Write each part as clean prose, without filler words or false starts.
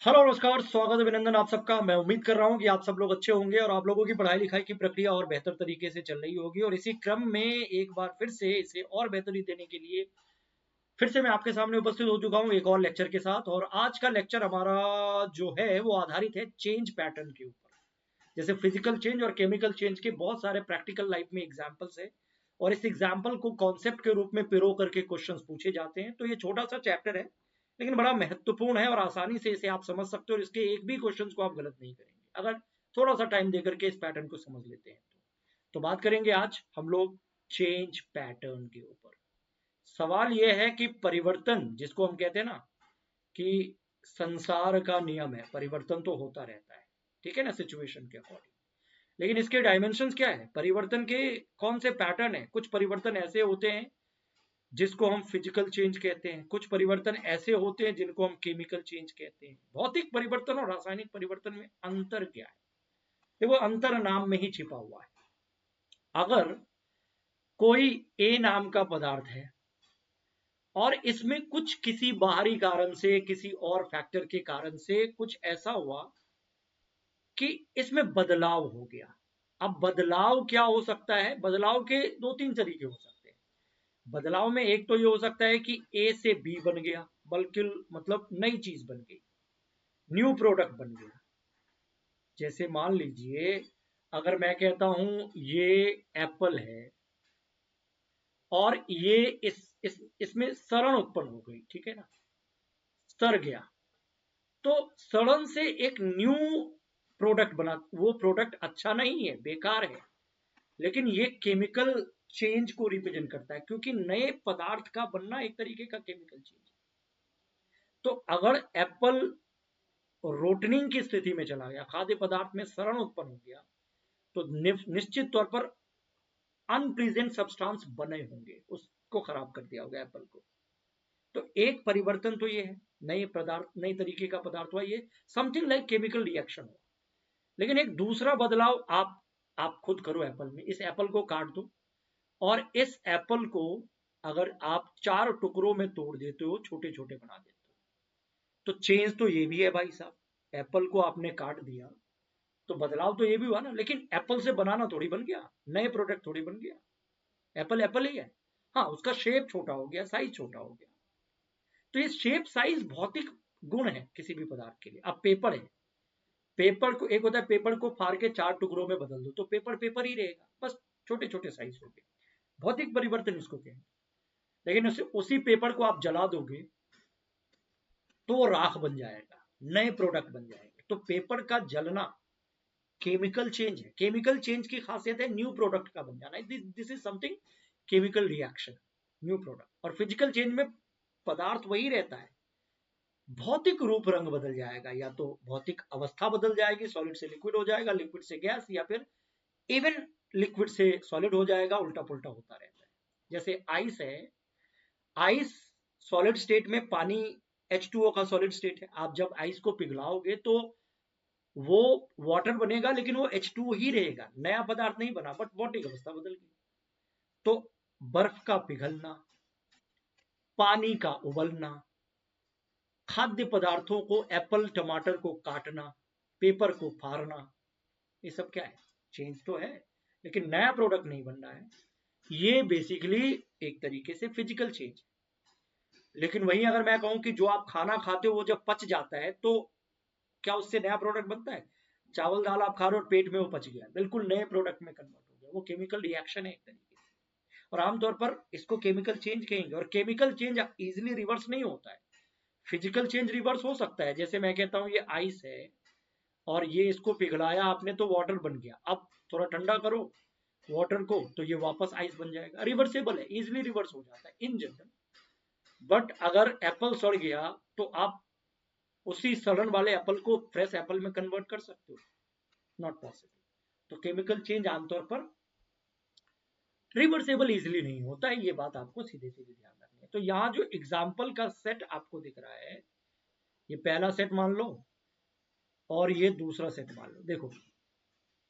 Hello नमस्कार, स्वागत है, अभिनंदन आप सबका। मैं उम्मीद कर रहा हूं कि आप सब लोग अच्छे होंगे और आप लोगों की पढ़ाई लिखाई की प्रक्रिया और बेहतर तरीके से चल रही होगी। और इसी क्रम में एक बार फिर से इसे और बेहतरी देने के लिए फिर से मैं आपके सामने उपस्थित हो चुका हूं एक और लेक्चर के साथ। और आज का लेक्चर हमारा जो है वो आधारित है चेंज पैटर्न के ऊपर। जैसे फिजिकल चेंज और केमिकल चेंज के बहुत सारे प्रैक्टिकल लाइफ में एग्जाम्पल्स है और इस एग्जाम्पल को कॉन्सेप्ट के रूप में पिरो करके क्वेश्चंस पूछे जाते हैं। तो ये छोटा सा चैप्टर है लेकिन बड़ा महत्वपूर्ण है और आसानी से इसे आप समझ सकते हो और इसके एक भी क्वेश्चन को आप गलत नहीं करेंगे अगर थोड़ा सा टाइम देकर के इस पैटर्न को समझ लेते हैं। तो बात करेंगे आज हम लोग चेंज पैटर्न के ऊपर। सवाल यह है कि परिवर्तन जिसको हम कहते हैं ना कि संसार का नियम है, परिवर्तन तो होता रहता है, ठीक है ना, सिचुएशन के अकॉर्डिंग। लेकिन इसके डायमेंशंस क्या है, परिवर्तन के कौन से पैटर्न है। कुछ परिवर्तन ऐसे होते हैं जिसको हम फिजिकल चेंज कहते हैं, कुछ परिवर्तन ऐसे होते हैं जिनको हम केमिकल चेंज कहते हैं। भौतिक परिवर्तन और रासायनिक परिवर्तन में अंतर क्या है, देखो अंतर नाम में ही छिपा हुआ है। अगर कोई ए नाम का पदार्थ है और इसमें कुछ किसी बाहरी कारण से, किसी और फैक्टर के कारण से कुछ ऐसा हुआ कि इसमें बदलाव हो गया। अब बदलाव क्या हो सकता है, बदलाव के दो तीन तरीके हो सकते हैं। बदलाव में एक तो ये हो सकता है कि ए से बी बन गया, बल्कि मतलब नई चीज बन गई, न्यू प्रोडक्ट बन गया। जैसे मान लीजिए अगर मैं कहता हूं ये एप्पल है और ये इसमें सड़न उत्पन्न हो गई, ठीक है ना, सड़ गया, तो सड़न से एक न्यू प्रोडक्ट बना। वो प्रोडक्ट अच्छा नहीं है, बेकार है, लेकिन ये केमिकल चेंज को रिप्रेजेंट करता है क्योंकि नए पदार्थ का बनना एक तरीके का केमिकल चेंज। तो अगर एप्पल रोटनिंग की स्थिति में चला गया, खाद्य पदार्थ में सड़न उत्पन्न हो गया, तो निश्चित तौर पर अनप्लीजेंट सब्सटेंस बने होंगे, उसको खराब कर दिया होगा एप्पल को। तो एक परिवर्तन तो ये है, नए पदार्थ, नई तरीके का पदार्थ हुआ, ये समथिंग लाइक केमिकल रिएक्शन हुआ। लेकिन एक दूसरा बदलाव आप खुद करो, एप्पल में इस एप्पल को काट दो और इस एप्पल को अगर आप चार टुकड़ों में तोड़ देते हो, छोटे छोटे बना देते हो, तो चेंज तो ये भी है भाई साहब। एप्पल को आपने काट दिया तो बदलाव तो ये भी हुआ ना, लेकिन एप्पल से बनाना थोड़ी बन गया, नए प्रोडक्ट थोड़ी बन गया। एप्पल एप्पल ही है, हाँ उसका शेप छोटा हो गया, साइज छोटा हो गया। तो ये शेप साइज भौतिक गुण है किसी भी पदार्थ के लिए। अब पेपर है, पेपर को एक होता है पेपर को फाड़ के चार टुकड़ों में बदल दो तो पेपर पेपर ही रहेगा, बस छोटे छोटे साइज हो गए, भौतिक परिवर्तन इसको कहेंगे। लेकिन उसी पेपर को आप जला दोगे तो वो राख बन जाएगा, नए प्रोडक्ट बन जाएंगे। तो पेपर का जलना केमिकल चेंज है। केमिकल चेंज की खासियत है न्यू प्रोडक्ट का बन जाना, this is something chemical reaction, new product. और फिजिकल चेंज में पदार्थ वही रहता है, भौतिक रूप रंग बदल जाएगा, या तो भौतिक अवस्था बदल जाएगी, सॉलिड से लिक्विड हो जाएगा, लिक्विड से गैस, या फिर इवन लिक्विड से सॉलिड हो जाएगा, उल्टा पुल्टा होता रहता है। जैसे आइस है, आइस सॉलिड स्टेट में, पानी H2O का सॉलिड स्टेट है। आप जब आइस को पिघलाओगे तो वो वाटर बनेगा लेकिन वो H2O ही रहेगा, नया पदार्थ नहीं बना, बट भौतिक अवस्था बदल गई। तो बर्फ का पिघलना, पानी का उबलना, खाद्य पदार्थों को, एप्पल टमाटर को काटना, पेपर को फाड़ना, ये सब क्या है, चेंज तो है, लेकिन नया प्रोडक्ट नहीं बन रहा है। ये बेसिकली एक तरीके से फिजिकल चेंज। लेकिन वहीं अगर मैं कहूं कि जो आप खाना खाते हो वो जब पच जाता है तो क्या उससे नया प्रोडक्ट बनता है। चावल दाल आप खा रहे हो, पेट में वो पच गया, बिल्कुल नए प्रोडक्ट में कन्वर्ट हो गया, वो केमिकल रिएक्शन है एक तरीके से। और आमतौर पर इसको केमिकल चेंज कहेंगे। और केमिकल चेंज इजिली रिवर्स नहीं होता है, फिजिकल चेंज रिवर्स हो सकता है। जैसे मैं कहता हूँ ये आइस है और ये इसको पिघलाया आपने तो वाटर बन गया, अब थोड़ा ठंडा करो वाटर को तो ये वापस आइस बन जाएगा, रिवर्सेबल है, इजिली रिवर्स हो जाता है इन जनरल। बट अगर एप्पल सड़ गया तो आप उसी सड़न वाले एप्पल को फ्रेश एप्पल में कन्वर्ट कर सकते हो, नॉट पॉसिबल। तो केमिकल चेंज आमतौर पर रिवर्सेबल इजिली नहीं होता है, ये बात आपको सीधे सीधे ध्यान रखनी है। तो यहाँ जो एग्जाम्पल का सेट आपको दिख रहा है, ये पहला सेट मान लो और ये दूसरा सेट मान लो। देखो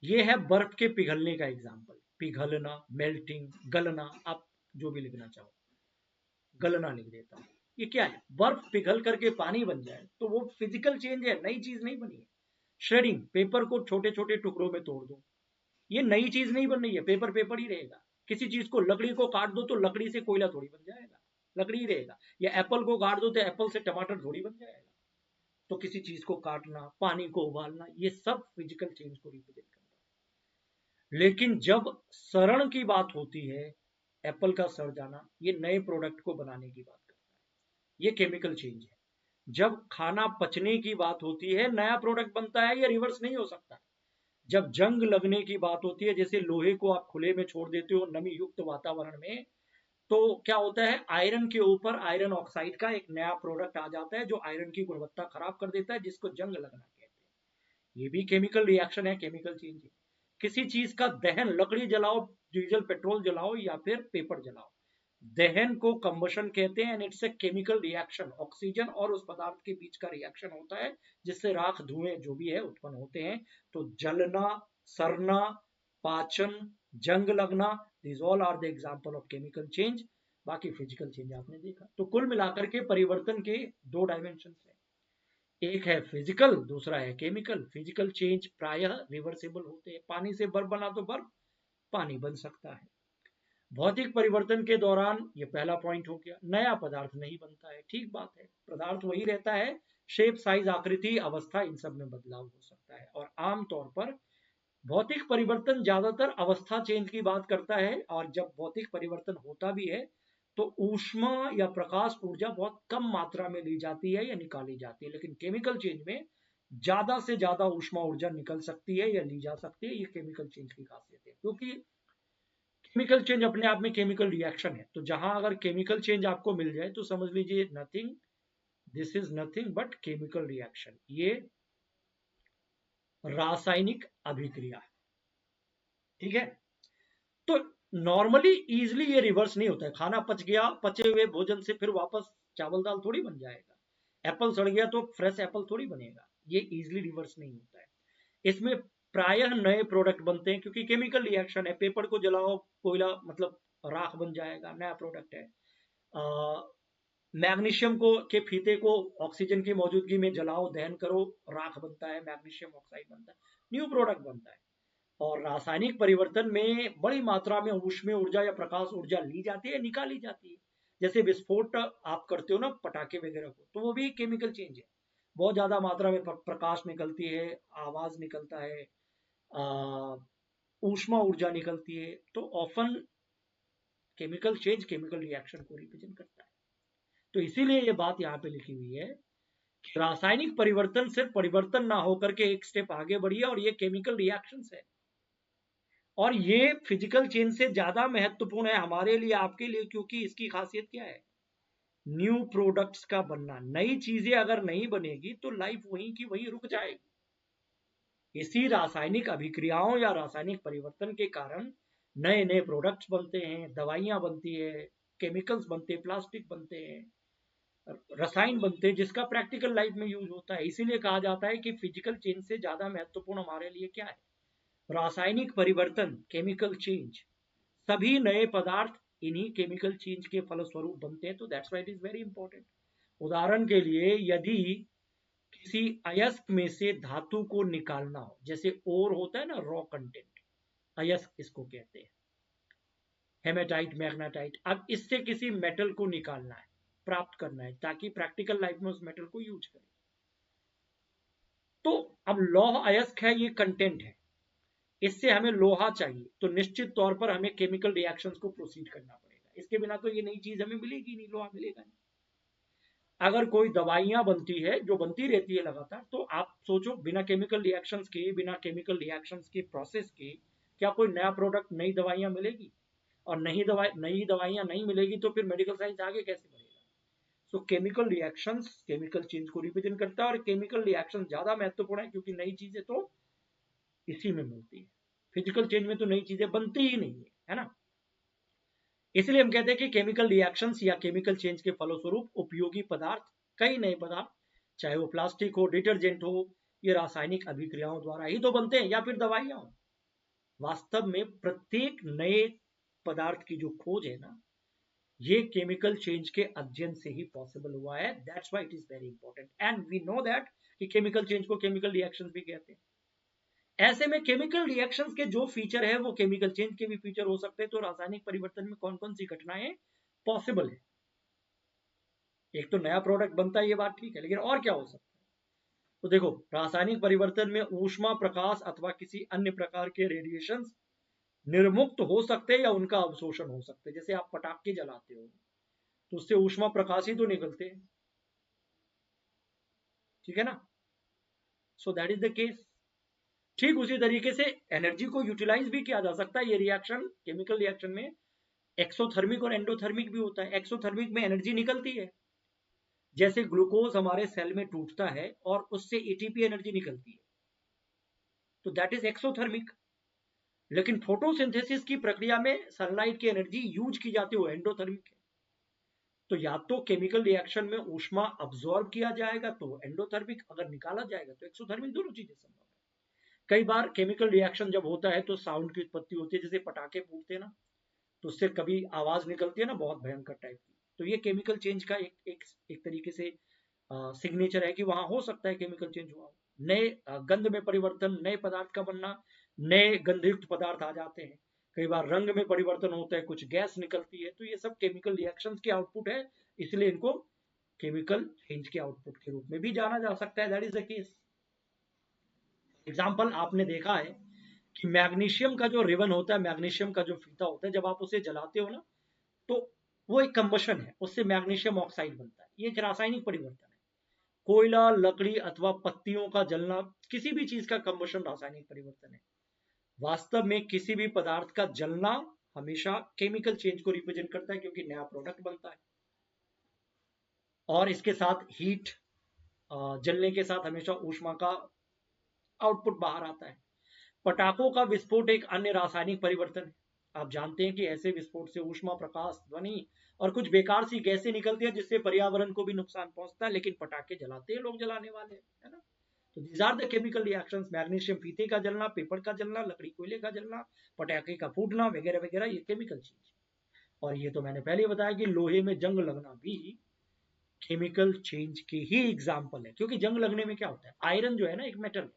ये है बर्फ के पिघलने का एग्जाम्पल, पिघलना, मेल्टिंग, गलना, आप जो भी लिखना चाहो, गलना लिख देता हूं। ये क्या है, बर्फ पिघल करके पानी बन जाए तो वो फिजिकल चेंज है, नई चीज नहीं बनी है। श्रेडिंग, पेपर को छोटे छोटे टुकड़ों में तोड़ दो, ये नई चीज नहीं बन रही है, पेपर पेपर ही रहेगा। किसी चीज को, लकड़ी को काट दो तो लकड़ी से कोयला थोड़ी बन जाएगा, लकड़ी ही रहेगा। या एप्पल को काट दो तो एप्पल से टमाटर थोड़ी बन जाएगा। तो किसी चीज को काटना, पानी को उबालना, ये सब फिजिकल चेंज को रिप्रेजेंट करता है। लेकिन जब सड़न की बात होती है, एप्पल का सड़ जाना, ये नए प्रोडक्ट को बनाने की बात करता है, ये केमिकल चेंज है। जब खाना पचने की बात होती है, नया प्रोडक्ट बनता है, ये रिवर्स नहीं हो सकता। जब जंग लगने की बात होती है, जैसे लोहे को आप खुले में छोड़ देते हो नमी युक्त वातावरण में, तो क्या होता है, आयरन के ऊपर आयरन ऑक्साइड का एक नया प्रोडक्ट आ जाता है जो आयरन की गुणवत्ता खराब कर देता है, जिसको जंग लगना कहते हैं। ये भी केमिकल रिएक्शन है, केमिकल चेंज है। किसी चीज का दहन, लकड़ी जलाओ, डीजल पेट्रोल जलाओ या फिर पेपर जलाओ, दहन को कंबशन कहते हैं, and it's a chemical reaction. Oxygen और उस पदार्थ के बीच का रिएक्शन होता है, जिससे राख, धुएं जो भी है उत्पन्न होते हैं। तो जलना, सड़ना, पाचन, जंग लगना, this all are the example of chemical change. बाकी फिजिकल चेंज आपने देखा। तो कुल मिलाकर के परिवर्तन के दो डायमेंशन है, एक है फिजिकल, दूसरा है केमिकल। फिजिकल चेंज प्रायः रिवर्सिबल होते हैं, पानी से बर्फ बना तो बर्फ पानी बन सकता है। भौतिक परिवर्तन के दौरान, ये पहला पॉइंट हो गया, नया पदार्थ नहीं बनता है, ठीक बात है, पदार्थ वही रहता है, शेप, साइज, आकृति, अवस्था, इन सब में बदलाव हो सकता है। और आमतौर पर भौतिक परिवर्तन ज्यादातर अवस्था चेंज की बात करता है, और जब भौतिक परिवर्तन होता भी है तो ऊष्मा या प्रकाश ऊर्जा बहुत कम मात्रा में ली जाती है या निकाली जाती है। लेकिन केमिकल चेंज में ज्यादा से ज्यादा ऊष्मा ऊर्जा निकल सकती है या ली जा सकती है, ये केमिकल चेंज की खासियत है। क्योंकि केमिकल चेंज अपने आप में केमिकल रिएक्शन है, तो जहां अगर केमिकल चेंज आपको मिल जाए तो समझ लीजिए nothing, this is nothing but chemical reaction, ये रासायनिक अभिक्रिया है। ठीक है, तो नॉर्मली इजिली ये रिवर्स नहीं होता है। खाना पच गया, पचे हुए भोजन से फिर वापस चावल दाल थोड़ी बन जाएगा। एप्पल सड़ गया तो फ्रेश एप्पल थोड़ी बनेगा, ये इजिली रिवर्स नहीं होता है। इसमें प्रायः नए प्रोडक्ट बनते हैं, क्योंकि केमिकल रिएक्शन है। पेपर को जलाओ, कोयला मतलब राख बन जाएगा, नया प्रोडक्ट है। मैग्नीशियम को के फीते को ऑक्सीजन की मौजूदगी में जलाओ, दहन करो, राख बनता है, मैग्नीशियम ऑक्साइड बनता है, न्यू प्रोडक्ट बनता है। और रासायनिक परिवर्तन में बड़ी मात्रा में ऊष्मीय ऊर्जा या प्रकाश ऊर्जा ली जाती है, निकाली जाती है। जैसे विस्फोट आप करते हो ना पटाखे वगैरह को, तो वो भी केमिकल चेंज है। बहुत ज्यादा मात्रा में प्रकाश निकलती है, आवाज निकलता है, ऊष्मा ऊर्जा निकलती है, तो often chemical change chemical reaction को रिप्रेजेंट करता है। तो इसीलिए ये बात यहाँ पे लिखी हुई है कि रासायनिक परिवर्तन सिर्फ परिवर्तन ना होकर के एक स्टेप आगे बढ़ी है, और ये केमिकल रिएक्शंस है। और ये फिजिकल चेंज से ज्यादा महत्वपूर्ण है हमारे लिए, आपके लिए, क्योंकि इसकी खासियत क्या है, न्यू प्रोडक्ट्स का बनना। नई चीजें अगर नहीं बनेगी तो लाइफ वहीं की वहीं रुक जाएगी। इसी रासायनिक अभिक्रियाओं या रासायनिक परिवर्तन के कारण नए नए प्रोडक्ट्स बनते हैं, दवाइयां बनती है, केमिकल्स बनते हैं, प्लास्टिक बनते हैं, रसायन बनते हैं, जिसका प्रैक्टिकल लाइफ में यूज होता है। इसीलिए कहा जाता है कि फिजिकल चेंज से ज्यादा महत्वपूर्ण हमारे लिए क्या है, रासायनिक परिवर्तन, केमिकल चेंज। सभी नए पदार्थ इन्हीं केमिकल चेंज के फलस्वरूप बनते हैं, तो that's why it is very important. उदाहरण के लिए, यदि किसी अयस्क में से धातु को निकालना हो, जैसे ओर होता है ना, रॉ कंटेंट, अयस्क इसको कहते हैं, हेमेटाइट, मैग्नेटाइट। अब इससे किसी मेटल को निकालना है, प्राप्त करना है, ताकि प्रैक्टिकल लाइफ में उस मेटल को यूज करें। तो अब लौह अयस्क है, ये कंटेंट है, इससे हमें लोहा चाहिए, तो निश्चित तौर पर हमें केमिकल रिएक्शंस को प्रोसीड करना पड़ेगा। इसके बिना तो ये नई चीज हमें मिलेगी नहीं, लोहा मिलेगा नहीं। अगर कोई दवाइयां बनती है, जो बनती रहती है लगातार, तो आप सोचो बिना केमिकल रिएक्शंस के, बिना केमिकल रिएक्शंस के प्रोसेस के, क्या कोई नया प्रोडक्ट, नई दवाइयां मिलेगी? और नई दवाइयां नहीं मिलेगी तो फिर मेडिकल साइंस आगे कैसे बढ़ेगा? सो केमिकल रिएक्शंस केमिकल चेंज को रिप्रेजेंट करता है, और केमिकल रिएक्शन ज्यादा महत्वपूर्ण है, क्योंकि नई चीजें तो इसी में मिलती है। फिजिकल चेंज में तो नई चीजें बनती ही नहीं है ना। इसलिए हम कहते हैं कि केमिकल रिएक्शंस या केमिकल चेंज के फलस्वरूप उपयोगी पदार्थ, कई नए पदार्थ, चाहे वो प्लास्टिक हो, डिटर्जेंट हो, ये रासायनिक अभिक्रियाओं द्वारा ही तो बनते हैं, या फिर दवाइयां हो। वास्तव में प्रत्येक नए पदार्थ की जो खोज है ना, ये केमिकल चेंज के अध्ययन से ही पॉसिबल हुआ है। That's why it is very important and we know that कि केमिकल चेंज को केमिकल रिएक्शंस भी कहते हैं। ऐसे में केमिकल रिएक्शंस के जो फीचर है वो केमिकल चेंज के भी फीचर हो सकते हैं। तो रासायनिक परिवर्तन में कौन कौन सी घटनाएं पॉसिबल है? एक तो नया प्रोडक्ट बनता है, ये बात ठीक है, लेकिन और क्या हो सकता है? तो देखो, रासायनिक परिवर्तन में ऊष्मा, प्रकाश अथवा किसी अन्य प्रकार के रेडिएशन निर्मुक्त हो सकते हैं या उनका अवशोषण हो सकते हैं। जैसे आप पटाखे जलाते हो तो उससे ऊष्मा प्रकाश ही तो निकलते हैं, ठीक है ना? So that is the case. ठीक उसी तरीके से एनर्जी को यूटिलाइज भी किया जा सकता है। ये रिएक्शन, केमिकल रिएक्शन में एक्सोथर्मिक और एंडोथर्मिक भी होता है। एक्सोथर्मिक में एनर्जी निकलती है, जैसे ग्लूकोज हमारे सेल में टूटता है और उससे एटीपी एनर्जी निकलती है, तो दैट इज एक्सोथर्मिक। लेकिन फोटोसिंथेसिस की प्रक्रिया में सनलाइट की एनर्जी यूज की जाती है, एंडोथर्मिक है। तो या तो केमिकल रिएक्शन में ऊष्मा अब्सॉर्ब किया जाएगा तो एंडोथर्मिक, अगर निकाला जाएगा तो एक्सोथर्मिक, दोनों चीजें संभव है। कई बार केमिकल रिएक्शन जब होता है तो साउंड की उत्पत्ति होती है, जैसे पटाखे फूटते हैं ना, तो उससे कभी आवाज निकलती है ना बहुत भयंकर टाइप की। तो ये केमिकल चेंज का एक तरीके से सिग्नेचर है कि वहां हो सकता है केमिकल चेंज हुआ। नए गंध में परिवर्तन, नए पदार्थ का बनना, नए गंधयुक्त पदार्थ आ जाते हैं। कई बार रंग में परिवर्तन होता है, कुछ गैस निकलती है, तो ये सब केमिकल रिएक्शंस के आउटपुट है, इसलिए इनको केमिकल चेंज के आउटपुट के रूप में भी जाना जा सकता है। That is the case. Example आपने देखा है कि मैग्नीशियम का जो रिबन होता है, मैग्नीशियम का जो फीता होता है, जब आप उसे जलाते हो ना, तो वो एक कंबशन है, उससे मैग्नीशियम ऑक्साइड बनता है। ये एक रासायनिक परिवर्तन है। कोयला, लकड़ी अथवा पत्तियों का जलना, किसी भी चीज का कंबशन रासायनिक परिवर्तन है। वास्तव में किसी भी पदार्थ का जलना हमेशा केमिकल चेंज को रिप्रेजेंट करता है, क्योंकि नया प्रोडक्ट बनता है। और इसके साथ हीट, जलने के साथ हमेशा ऊष्मा का आउटपुट बाहर आता है। पटाखों का विस्फोट एक अन्य रासायनिक परिवर्तन है। आप जानते हैं कि ऐसे विस्फोट से ऊष्मा, प्रकाश, ध्वनि और कुछ बेकार सी गैसें निकलती है, जिससे पर्यावरण को भी नुकसान पहुंचता है। लेकिन पटाखे जलाते हैं लोग, जलाने वाले, है ना? तो these are the chemical reactions. Magnesium फीते का जलना, पेपर का जलना, लकड़ी कोयले का जलना, पटाखे का फूटना वगैरह वगैरह, ये केमिकल चेंज। और ये तो मैंने पहले ही बताया कि लोहे में जंग लगना भी केमिकल चेंज की ही एग्जाम्पल है। क्योंकि जंग लगने में क्या होता है, आयरन जो है ना, एक मेटल है,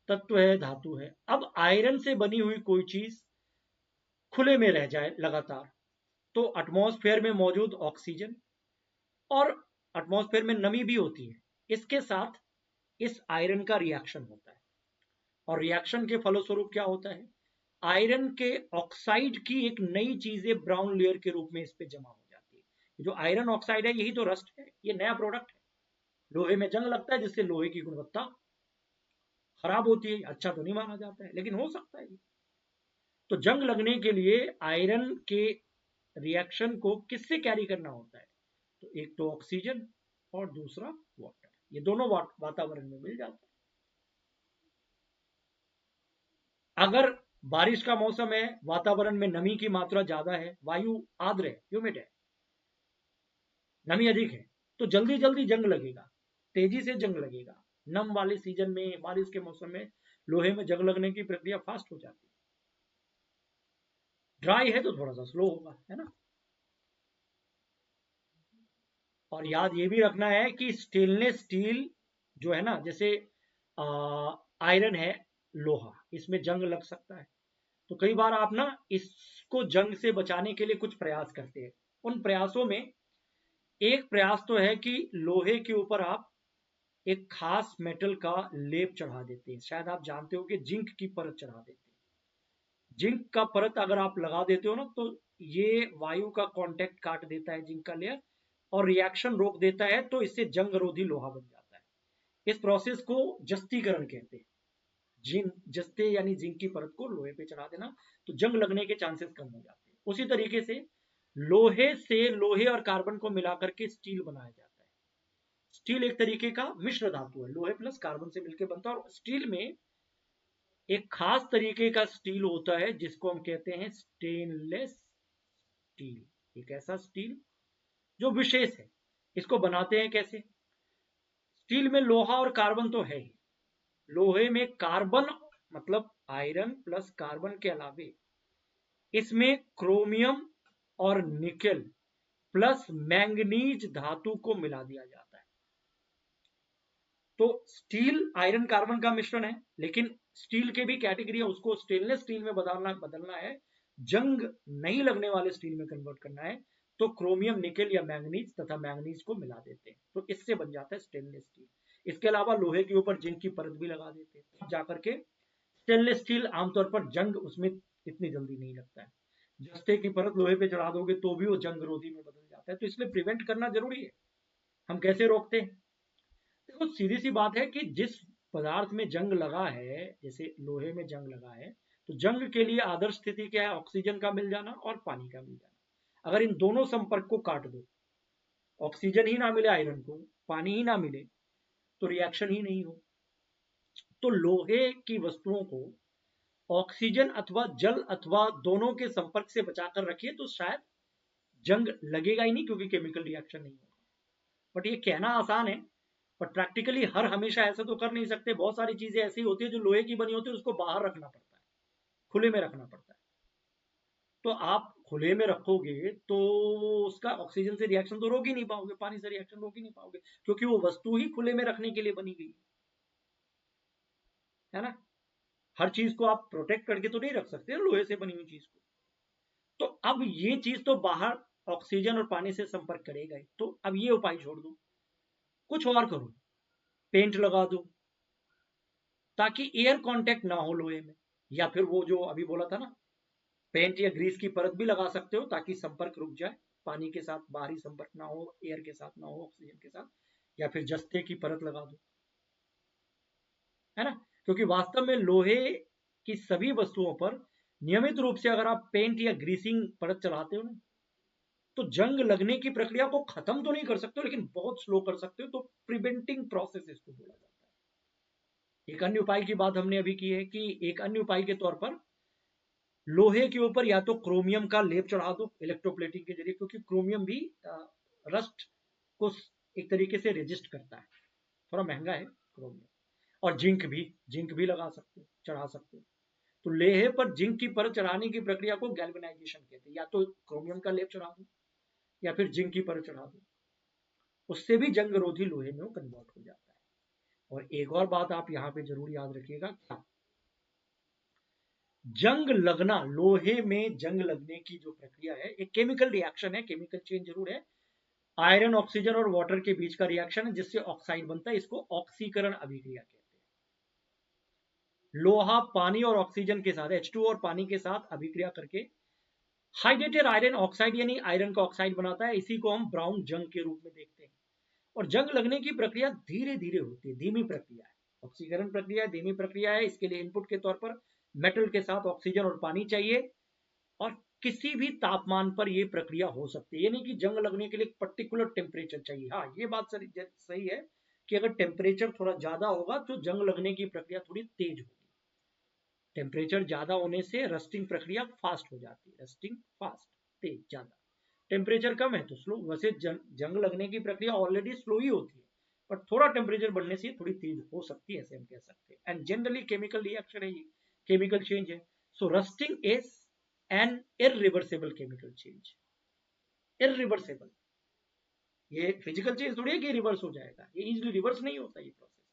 तत्व है, धातु है। अब आयरन से बनी हुई कोई चीज खुले में रह जाए लगातार, तो एटमॉस्फेयर में मौजूद ऑक्सीजन और एटमॉस्फेयर में नमी भी होती है, इसके साथ इस आयरन का रिएक्शन होता है। और रिएक्शन के फलस्वरूप क्या होता है, आयरन के ऑक्साइड की एक नई चीजें ब्राउन लेयर के रूप में इस पे जमा हो जाती है। जो आयरन ऑक्साइड है, यही तो रस्ट है, ये नया प्रोडक्ट है। लोहे में जंग लगता है, जिससे लोहे की गुणवत्ता खराब होती है, अच्छा तो नहीं माना जाता है, लेकिन हो सकता है। तो जंग लगने के लिए आयरन के रिएक्शन को किससे कैरी करना होता है? तो एक तो ऑक्सीजन और दूसरा वाटर, ये दोनों वातावरण में मिल जाते हैं। अगर बारिश का मौसम है, वातावरण में नमी की मात्रा ज्यादा है, वायु आर्द्र है, ह्यूमिड है, नमी अधिक है, तो जल्दी जल्दी जंग लगेगा, तेजी से जंग लगेगा। नम वाले सीजन में, बारिश के मौसम में लोहे में जंग लगने की प्रक्रिया फास्ट हो जाती है। ड्राई है तो थोड़ा सा स्लो होगा, है ना? और याद ये भी रखना है कि स्टेनलेस स्टील जो है ना, जैसे आयरन है, लोहा, इसमें जंग लग सकता है। तो कई बार आप ना इसको जंग से बचाने के लिए कुछ प्रयास करते हैं। उन प्रयासों में एक प्रयास तो है कि लोहे के ऊपर आप एक खास मेटल का लेप चढ़ा देते हैं। शायद आप जानते हो कि जिंक की परत चढ़ा देते हैं। जिंक का परत अगर आप लगा देते हो ना, तो ये वायु का कांटेक्ट काट देता है, जिंक का लेयर, और रिएक्शन रोक देता है, तो इससे जंग रोधी लोहा बन जाता है। इस प्रोसेस को जस्तीकरण कहते हैं। जिंक जस्ते यानी जिंक की परत को लोहे पे चढ़ा देना, तो जंग लगने के चांसेस कम हो जाते हैं। उसी तरीके से लोहे से लोहे और कार्बन को मिलाकर के स्टील बनाया जाता है। स्टील एक तरीके का मिश्र धातु है, लोहे प्लस कार्बन से मिलकर बनता है। और स्टील में एक खास तरीके का स्टील होता है जिसको हम कहते हैं स्टेनलेस स्टील। एक ऐसा स्टील जो विशेष है। इसको बनाते हैं कैसे? स्टील में लोहा और कार्बन तो है ही, लोहे में कार्बन मतलब आयरन प्लस कार्बन के अलावे इसमें क्रोमियम और निकेल प्लस मैंगनीज धातु को मिला दिया जाता है। तो स्टील आयरन कार्बन का मिश्रण है, लेकिन स्टील के भी कैटेगरी है, उसको स्टेनलेस स्टील में बदलना है, जंग नहीं लगने वाले स्टील में कन्वर्ट करना है, तो क्रोमियम निकेल या मैंगनीज तथा मैंगनीज को मिला देते हैं, तो इससे बन जाता है स्टेनलेस स्टील। इसके अलावा लोहे के ऊपर जिंक की परत भी लगा देते हैं, जाकर के स्टेनलेस स्टील आमतौर पर जंग उसमें इतनी जल्दी नहीं लगता है। जस्ते की परत लोहे पे चढ़ा दोगे तो भी वो जंग रोधी में बदल जाता है, तो इसलिए प्रिवेंट करना जरूरी है। हम कैसे रोकते हैं? देखो सीधी सी बात है कि जिस पदार्थ में जंग लगा है, जैसे लोहे में जंग लगा है, तो जंग के लिए आदर्श स्थिति क्या है? ऑक्सीजन का मिल जाना और पानी का मिल जाना। अगर इन दोनों संपर्क को काट दो, ऑक्सीजन ही ना मिले आयरन को, पानी ही ना मिले, तो रिएक्शन ही नहीं हो। तो लोहे की वस्तुओं को ऑक्सीजन अथवा जल अथवा दोनों के संपर्क से बचाकर रखिए, तो शायद जंग लगेगा ही नहीं, क्योंकि केमिकल रिएक्शन नहीं होगा। बट ये कहना आसान है, पर प्रैक्टिकली हर हमेशा ऐसा तो कर नहीं सकते। बहुत सारी चीजें ऐसी होती है जो लोहे की बनी होती है, उसको बाहर रखना पड़ता है, खुले में रखना पड़ता है। तो आप खुले में रखोगे तो उसका ऑक्सीजन से रिएक्शन तो रोक ही नहीं पाओगे, पानी से रिएक्शन रोक ही नहीं पाओगे, क्योंकि वो वस्तु ही खुले में रखने के लिए बनी गई है ना। हर चीज को आप प्रोटेक्ट करके तो नहीं रख सकते लोहे से बनी हुई चीज को। तो अब ये चीज तो बाहर ऑक्सीजन और पानी से संपर्क करेगा ही, तो अब ये उपाय छोड़ दो, कुछ और करो, पेंट लगा दो ताकि एयर कांटेक्ट ना हो लोहे में, या फिर वो जो अभी बोला था ना, पेंट या ग्रीस की परत भी लगा सकते हो ताकि संपर्क रुक जाए, पानी के साथ बाहरी संपर्क ना हो, एयर के साथ ना हो, ऑक्सीजन के साथ, या फिर जस्ते की परत लगा दो, है ना। क्योंकि वास्तव में लोहे की सभी वस्तुओं पर नियमित रूप से अगर आप पेंट या ग्रीसिंग परत चढ़ाते हो ना, तो जंग लगने की प्रक्रिया को खत्म तो नहीं कर सकते, लेकिन बहुत स्लो कर सकते हो, तो प्रिवेंटिंग प्रोसेस इसको बोला जाता है। एक अन्य उपाय की बात हमने अभी की है कि एक अन्य उपाय के तौर पर लोहे के ऊपर या तो क्रोमियम का लेप चढ़ा दो इलेक्ट्रोप्लेटिंग के जरिए, क्योंकि क्रोमियम भी रस्ट को एक तरीके से रेजिस्ट करता है, थोड़ा महंगा है क्रोमियम। और जिंक भी लगा सकते हो, चढ़ा सकते हो। तो लोहे पर जिंक की परत चढ़ाने की प्रक्रिया को गैल्वेनाइजेशन कहते हैं। या तो क्रोमियम का लेप चढ़ा दो या फिर जिंक की परत चढ़ा दो, उससे भी जंग रोधी लोहे में कन्वर्ट हो जाता है। और एक और बात आप यहाँ पे जरूर याद रखिएगा, क्या जंग लगना, लोहे में जंग लगने की जो प्रक्रिया है एक केमिकल रिएक्शन है, केमिकल चेंज जरूर है, आयरन ऑक्सीजन और वाटर के बीच का रिएक्शन है जिससे ऑक्साइड बनता है, इसको ऑक्सीकरण अभिक्रिया कहते हैं। लोहा पानी और ऑक्सीजन के साथ H2 और पानी के साथ अभिक्रिया करके हाइड्रेटेड आयरन ऑक्साइड यानी आयरन का ऑक्साइड बनाता है, इसी को हम ब्राउन जंग के रूप में देखते हैं। और जंग लगने की प्रक्रिया धीरे धीरे होती है, धीमी प्रक्रिया है, ऑक्सीकरण प्रक्रिया धीमी प्रक्रिया है। इसके लिए इनपुट के तौर पर मेटल के साथ ऑक्सीजन और पानी चाहिए, और किसी भी तापमान पर यह प्रक्रिया हो सकती है, यानी कि जंग लगने के लिए एक पर्टिकुलर टेम्परेचर चाहिए। हाँ, ये बात सही है कि अगर टेम्परेचर थोड़ा ज्यादा होगा तो जंग लगने की प्रक्रिया थोड़ी तेज होगी। टेम्परेचर ज्यादा होने से रस्टिंग प्रक्रिया फास्ट हो जाती है, रस्टिंग फास्ट, तेज, ज्यादा। टेम्परेचर कम है तो स्लो। वैसे जंग लगने की प्रक्रिया ऑलरेडी स्लो ही होती है, पर थोड़ा टेम्परेचर बढ़ने से थोड़ी तेज हो सकती है, ऐसे हम कह सकते हैं। एंड जनरली केमिकल रिएक्शन है, ये केमिकल चेंज है। So rusting is an irreversible chemical change, irreversible. ये फिजिकल चेंज थोड़ी है कि रिवर्स हो जाएगा, ये इजीली रिवर्स नहीं होता ये प्रोसेस।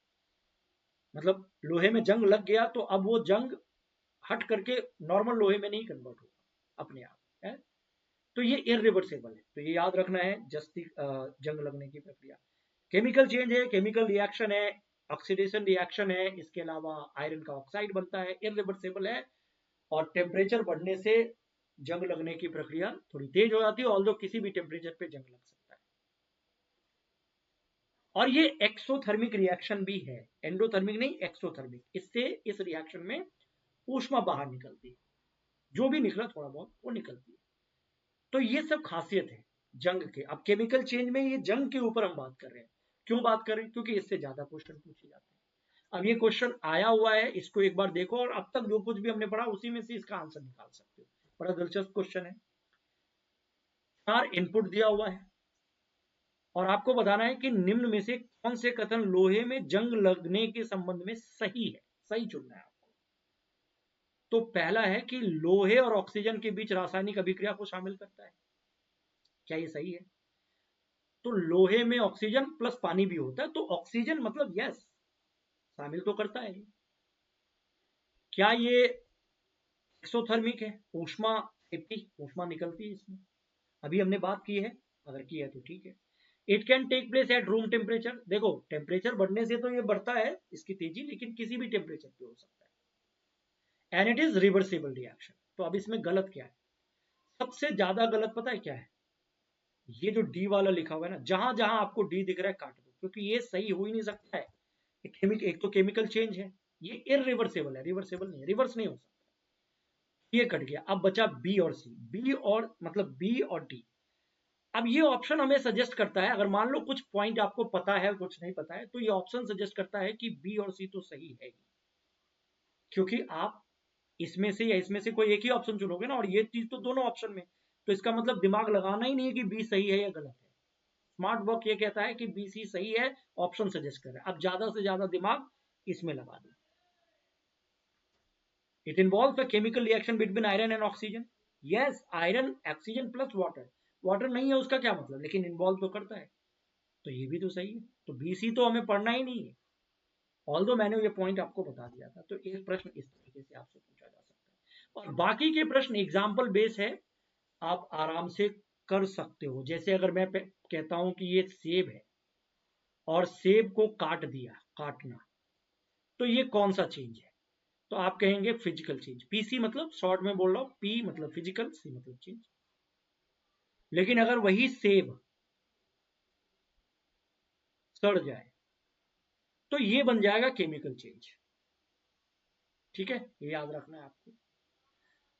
मतलब लोहे में जंग लग गया तो अब वो जंग हट करके नॉर्मल लोहे में नहीं कन्वर्ट होगा अपने आप, है। तो ये इरिवर्सिबल है, तो ये याद रखना है। जंग लगने की प्रक्रिया केमिकल चेंज है, केमिकल रिएक्शन है, ऑक्सीडेशन रिएक्शन है, इसके अलावा आयरन का ऑक्साइड बनता है, इरिवर्सिबल है, और टेम्परेचर बढ़ने से जंग लगने की प्रक्रिया थोड़ी तेज हो जाती है, ऑल्दो किसी भी टेम्परेचर पे जंग लग सकता है। और ये एक्सोथर्मिक रिएक्शन भी है, एंडोथर्मिक नहीं, एक्सोथर्मिक। इससे इस रिएक्शन में ऊष्मा बाहर निकलती है, जो भी निकला थोड़ा बहुत वो निकलती है। तो ये सब खासियत है जंग के। अब केमिकल चेंज में ये जंग के ऊपर हम बात कर रहे हैं, क्यों बात कर रहे हैं? क्योंकि इससे ज्यादा क्वेश्चन पूछे जाते हैं। अब ये क्वेश्चन आया हुआ है, इसको एक बार देखो, और अब तक जो कुछ भी हमने पढ़ा उसी में से इसका आंसर निकाल सकते हो। बड़ा दिलचस्प क्वेश्चन है। 4 इनपुट दिया हुआ है और आपको बताना है कि निम्न में से कौन से कथन लोहे में जंग लगने के संबंध में सही है, सही चुनना है आपको। तो पहला है कि लोहे और ऑक्सीजन के बीच रासायनिक अभिक्रिया को शामिल करता है, क्या ये सही है? तो लोहे में ऑक्सीजन प्लस पानी भी होता है, तो ऑक्सीजन मतलब यस, शामिल तो करता है। क्या ये एक्सोथर्मिक है? ऊष्मा, सेफ्टी, ऊष्मा निकलती है इसमें, अभी हमने बात की है, अगर की है तो ठीक है। It can take place at room temperature, देखो टेम्परेचर बढ़ने से तो ये बढ़ता है इसकी तेजी, लेकिन किसी भी टेम्परेचर पे हो सकता है। And it is reversible reaction. तो अब इसमें गलत क्या है? सबसे ज्यादा गलत पता है क्या है? ये जो डी वाला लिखा हुआ है ना, जहां जहां आपको डी दिख रहा है काट दो, क्योंकि ये सही हो ही नहीं सकता है। एक तो केमिकल चेंज है, ये इरिवर्सिबल है, रिवर्सिबल नहीं है, रिवर्स नहीं हो सकता। ये कट गया, अब बचा बी और सी, बी और मतलब बी और डी। अब ये ऑप्शन हमें सजेस्ट करता है, अगर मान लो कुछ पॉइंट आपको पता है कुछ नहीं पता है, तो ये ऑप्शन सजेस्ट करता है कि बी और सी तो सही है, क्योंकि आप इसमें से या इसमें से कोई एक ही ऑप्शन चुनोगे ना, और ये चीज तो दोनों ऑप्शन में, तो इसका मतलब दिमाग लगाना ही नहीं है कि बी सही है या गलत है। स्मार्ट वर्क ये कहता है कि बी सी सही है, ऑप्शन सजेस्ट कर रहा है, अब ज्यादा से ज्यादा दिमाग इसमें लगा दो। It involves a chemical reaction between iron and oxygen. Yes, iron oxygen plus water, water नहीं है उसका क्या मतलब, लेकिन इन्वॉल्व तो करता है, तो ये भी तो सही है। तो बीसी तो हमें पढ़ना ही नहीं है, ऑल दो मैंने ये पॉइंट आपको बता दिया था। तो एक प्रश्न इस तरीके से आपसे पूछा जा सकता है, और बाकी के प्रश्न एग्जाम्पल बेस है, आप आराम से कर सकते हो। जैसे अगर मैं कहता हूं कि ये सेब है और सेब को काट दिया, काटना, तो ये कौन सा चेंज है? तो आप कहेंगे फिजिकल चेंज, पीसी मतलब शॉर्ट में बोल रहा हूं, पी मतलब फिजिकल, सी मतलब चेंज। लेकिन अगर वही सेब सड़ जाए तो ये बन जाएगा केमिकल चेंज। ठीक है, ये याद रखना है आपको।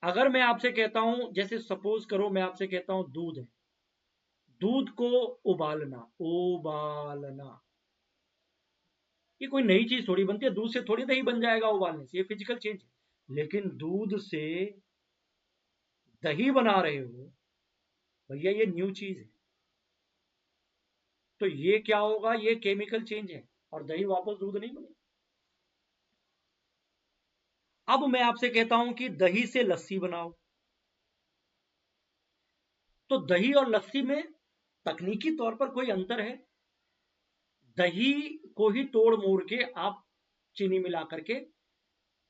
अगर मैं आपसे कहता हूं, जैसे सपोज करो मैं आपसे कहता हूं दूध है, दूध को उबालना, उबालना, ये कोई नई चीज थोड़ी बनती है, दूध से थोड़ी दही बन जाएगा उबालने से, ये फिजिकल चेंज है। लेकिन दूध से दही बना रहे हो भैया, ये न्यू चीज है, तो ये क्या होगा, ये केमिकल चेंज है, और दही वापस दूध नहीं बनेगी। अब मैं आपसे कहता हूं कि दही से लस्सी बनाओ, तो दही और लस्सी में तकनीकी तौर पर कोई अंतर है? दही को ही तोड़ मोड़ के आप चीनी मिला करके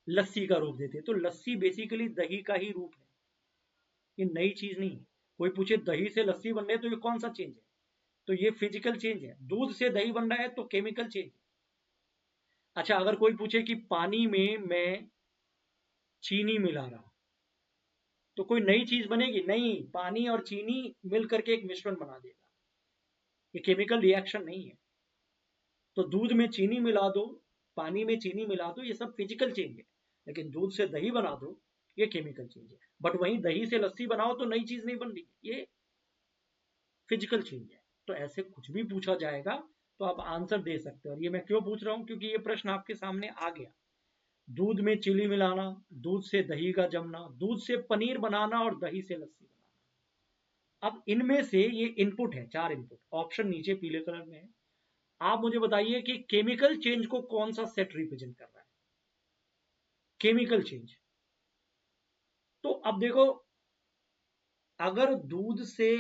लस्सी का रूप देते, तो लस्सी बेसिकली दही का ही रूप है, ये नई चीज नहीं है। कोई पूछे दही से लस्सी बन रही है तो ये कौन सा चेंज है? तो ये फिजिकल चेंज है। दूध से दही बन रहा है तो केमिकल चेंज है। अच्छा, अगर कोई पूछे कि पानी में मैं चीनी मिला रहा हूं, तो कोई नई चीज बनेगी? नहीं, पानी और चीनी मिल करके एक मिश्रण बना देगा, ये केमिकल रिएक्शन नहीं है। तो दूध में चीनी मिला दो, पानी में चीनी मिला दो, ये सब फिजिकल चेंज है। लेकिन दूध से दही बना दो, ये केमिकल चेंज है। बट वहीं दही से लस्सी बनाओ तो नई चीज नहीं बन रही, ये फिजिकल चेंज है। तो ऐसे कुछ भी पूछा जाएगा तो आप आंसर दे सकते हो। और ये मैं क्यों पूछ रहा हूं, क्योंकि ये प्रश्न आपके सामने आ गया। दूध में चीनी मिलाना, दूध से दही का जमना, दूध से पनीर बनाना, और दही से लस्सी बनाना। अब इनमें से ये इनपुट है, 4 इनपुट, ऑप्शन नीचे पीले कलर में है। आप मुझे बताइए कि केमिकल चेंज को कौन सा सेट रिप्रेजेंट कर रहा है? Chemical change. तो अब देखो, अगर दूध से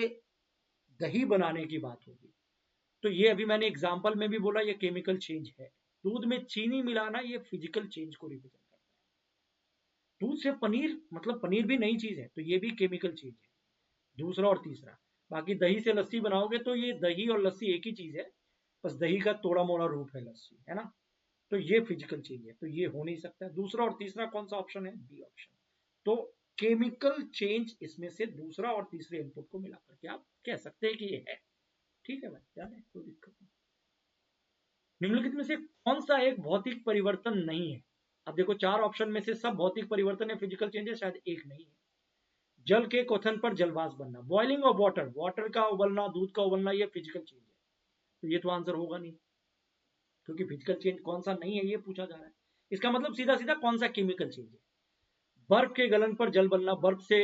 दही बनाने की बात होगी, तो ये अभी मैंने एग्जाम्पल में भी बोला, ये केमिकल चेंज है। दूध में चीनी मिलाना, ये फिजिकल चेंज को रिप्रेजेंट करता है। दूध से पनीर मतलब पनीर भी नई चीज है, तो ये भी केमिकल चेंज है, दूसरा और तीसरा। बाकी दही से लस्सी बनाओगे तो ये दही और लस्सी एक ही चीज है, बस दही का तोड़ा मोड़ा रूप है लस्सी, है ना? तो ये फिजिकल चेंज है, तो ये हो नहीं सकता। दूसरा और तीसरा कौन सा ऑप्शन है? B option. तो केमिकल चेंज इसमें से दूसरा और तीसरे इनपुट को मिलाकर के आप कह सकते हैं कि ये है। ठीक है भाई, ध्यान है, कोई दिक्कत नहीं। निम्नलिखित में से कौन सा एक भौतिक परिवर्तन नहीं है? अब देखो, 4 ऑप्शन में से सब भौतिक परिवर्तन है, फिजिकल चेंज है, शायद एक नहीं है। जल के क्वथन पर जलवाष्प बनना, बॉइलिंग ऑफ वाटर, वाटर का उबलना, दूध का उबलना, ये फिजिकल चेंज है, तो ये तो आंसर होगा नहीं, क्योंकि फिजिकल चेंज कौन सा नहीं है ये पूछा जा रहा है। इसका मतलब सीधा सीधा कौन सा केमिकल चेंज है? बर्फ के गलन पर जल बनना, बर्फ से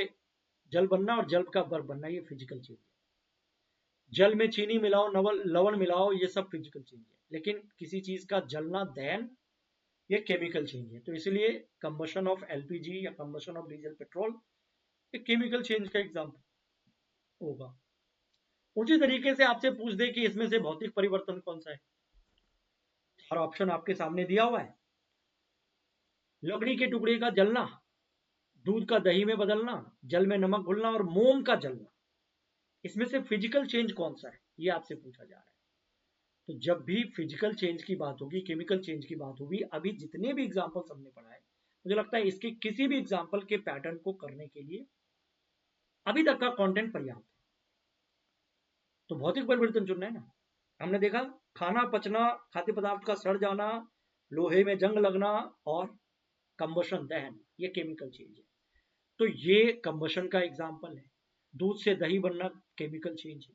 जल बनना और जल का बर्फ बनना, ये फिजिकल चेंज है। जल में चीनी मिलाओ, लवण मिलाओ, ये सब फिजिकल चेंज है। लेकिन किसी चीज का जलना, दहन, ये केमिकल चेंज है। तो इसलिए कंबशन ऑफ एलपीजी या कंबशन ऑफ डीजल पेट्रोल, ये केमिकल चेंज का एग्जाम्पल होगा। उसी तरीके से आपसे पूछ दे कि इसमें से भौतिक परिवर्तन कौन सा है, और ऑप्शन आपके सामने दिया हुआ है। लकड़ी के टुकड़े का जलना, दूध का दही में बदलना, जल में नमक घुलना और मोम का जलना, इसमें से फिजिकल चेंज कौन सा है, ये आपसे पूछा जा रहा है। तो जब भी फिजिकल चेंज की बात होगी, केमिकल चेंज की बात होगी, अभी जितने भी एग्जाम्पल्स हमने पढ़ाए, मुझे लगता है इसके किसी भी एग्जाम्पल के पैटर्न को करने के लिए अभी तक का कंटेंट पर्याप्त है। तो भौतिक परिवर्तन चुनना है ना। हमने देखा खाना पचना, खाद्य पदार्थ का सड़ जाना, लोहे में जंग लगना और कंबशन दहन, ये केमिकल चेंज है। तो ये कंबशन का एग्जाम्पल है। दूध से दही बनना केमिकल चेंज है,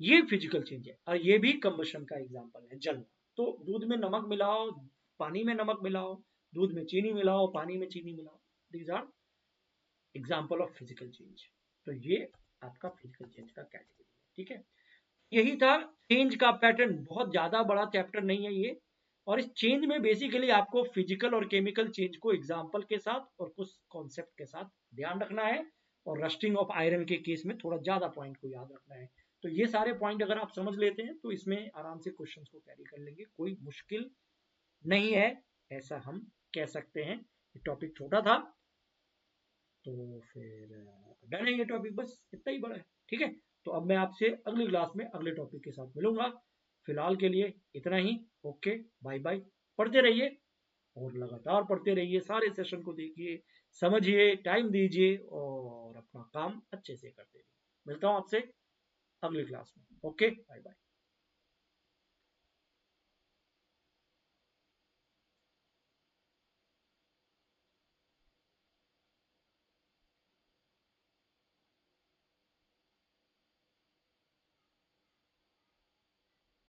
ये फिजिकल चेंज है। और ये भी कंबशन का एग्जाम्पल है, जलना। तो दूध में नमक मिलाओ, पानी में नमक मिलाओ, दूध में चीनी मिलाओ, पानी में चीनी मिलाओ, these are example of physical change. तो ये आपका फिजिकल चेंज का कैटेगरी है, ठीक है। यही था चेंज का पैटर्न, बहुत ज्यादा बड़ा चैप्टर नहीं है ये। और इस चेंज में बेसिकली आपको फिजिकल और केमिकल चेंज को एग्जाम्पल के साथ और कुछ कॉन्सेप्ट के साथ ध्यान रखना है, और रस्टिंग ऑफ आयरन के केस में थोड़ा ज्यादा पॉइंट को याद रखना है। तो ये सारे पॉइंट अगर आप समझ लेते हैं तो इसमें आराम से क्वेश्चन को कैरी कर लेंगे, कोई मुश्किल नहीं है, ऐसा हम कह सकते हैं। टॉपिक छोटा था तो फिर डन है ये टॉपिक, बस इतना ही बड़ा है, ठीक है। तो अब मैं आपसे अगली क्लास में अगले टॉपिक के साथ मिलूंगा। फिलहाल के लिए इतना ही। Okay, bye bye. पढ़ते रहिए और लगातार पढ़ते रहिए, सारे सेशन को देखिए, समझिए, टाइम दीजिए और अपना काम अच्छे से करते रहिए। मिलता हूँ आपसे अगली क्लास में। Okay, bye bye.